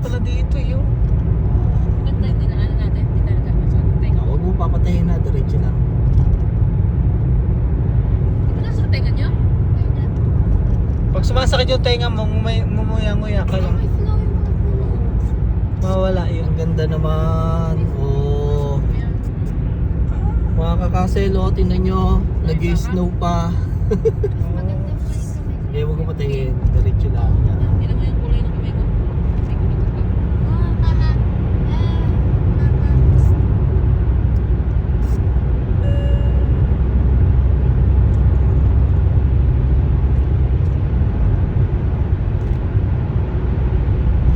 pala dito yun. Ganda yung dinaanan natin. Hindi talaga masakit tenga. Huwag mo papatayin na, diretso lang. Di ba nasa tenga nyo? Pag sumasakit yung tenga mo, mumuya-nguya ka lang. May flow yung mga puno. Mawala yun. Ang ganda naman. Oh. Ayan. Mga kakaselo, tingnan nyo. Nag-snow pa. Maganda pa yung kamay ko. Kaya huwag mo patayin. Diretso lang. Yan. Tingnan mo yung kulay ng kamay ko. May kulay ko pa.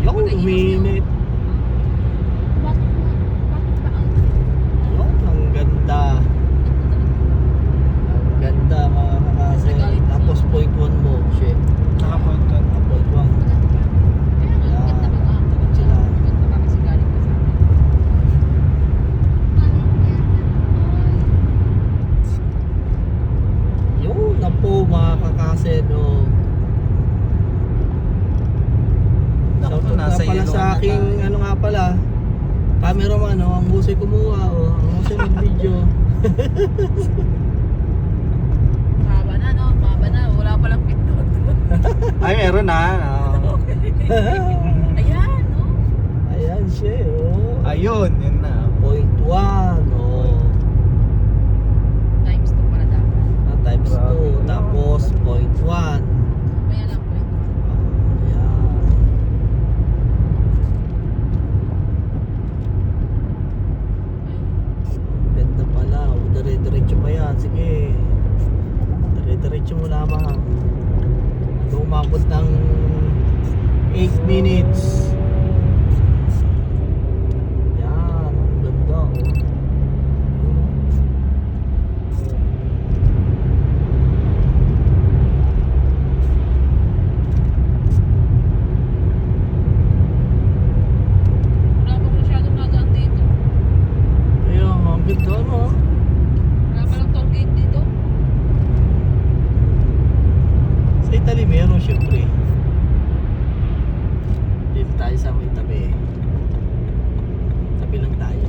Yung minute. Bakit ba? Yun, ang ganda. Ang ganda mga kakaselo. Tapos point 1 mo. Shit. Nakapoint ka. Point 1. Kaya nga, ang ganda ba? Diretso lang. Ganda ba kasi galing pa sa akin? Yun na po mga kakaselo. Naku, Shoutout nasa nga pala yellow sa na aking tayo. ano nga pala, cameraman, ang husay kumuha, ang husay mag-video. Mahaba na, no? Mahaba na. Wala palang pindot. Ay, meron na. Oh. Ayan, no? Ayan siya, oh. Ayun, yun na. Point 1, oh. Times 2 para dapat. Times Grabe 2, na. tapos point 1. Maya lang po ito. Ayan. Ganda pala, oh. Dire-diretso pa yan, sige. Dire-diretso mo lamang. Umabot ng 8 minutes. Yan, ang ganda, oh. Wala pang masyadong nagaan dito. Ayan, ang ganda, no? Wala palang toll gate dito. Sa Italy meron syempre. Dito tayo sa may tabi. Tabi lang tayo.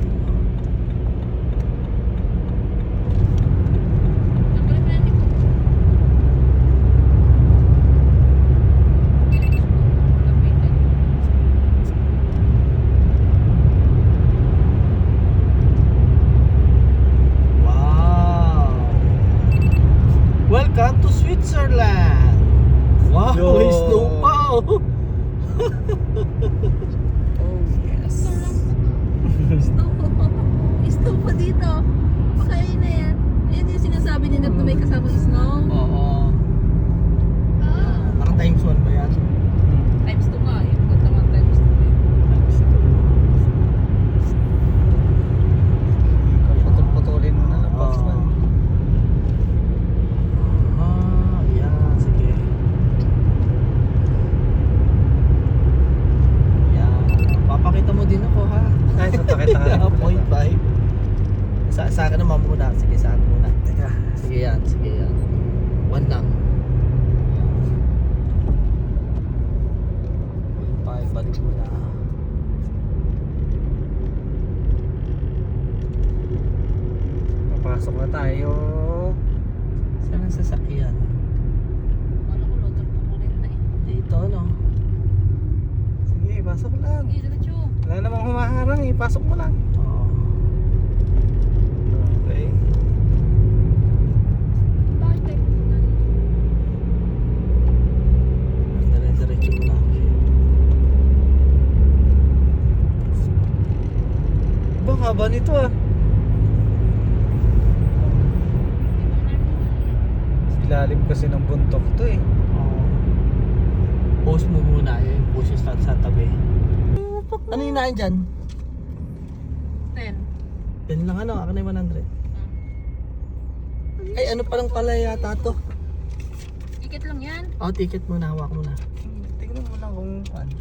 Tanggalin mo yan dito. Lapitan. Wow! Welcome to Switzerland! Wow! Yo! May snow pa, oh! Oh, yes. Snow. Snow pa dito. Baka yun na yan. Ayan yung sinasabi nila na may kasamang snow. Oo. Naka times 1 ba yan? Times 2 nga. Yung pagod naman times 2. Times 2. Putol-putulin mo na lang. Box man. Yan, sige. Yan. Papakita mo din ako, ha? Ay, papakita ka rin pala. Point 5. Sa akin naman muna. Sige, sa akin muna. Teka. Sige yan, sige yan. 1 lang. Point 5, balik mo na. Papasok na tayo. Saan ang sasakyan? Ano ko, load po ko rin na eh. Dito, no? Sige, pasok lang. Sige, diretso. Wala namang humaharang eh. Pasok mo lang. Oo. Okay. Bakit tayo pupunta dito? Dire-diretso mo lang. Bang haba nito ah. Ilalim kasi ng buntok to eh. Oo. Post mo muna. Yung post yung sa tabi. Ano yung naan dyan? 10. Yan lang ano, akin na yung 100. Ay, ano palang pala yata to? Ticket lang yan. Oh, ticket muna, hawak mo na. Tingnan mo lang kung ano.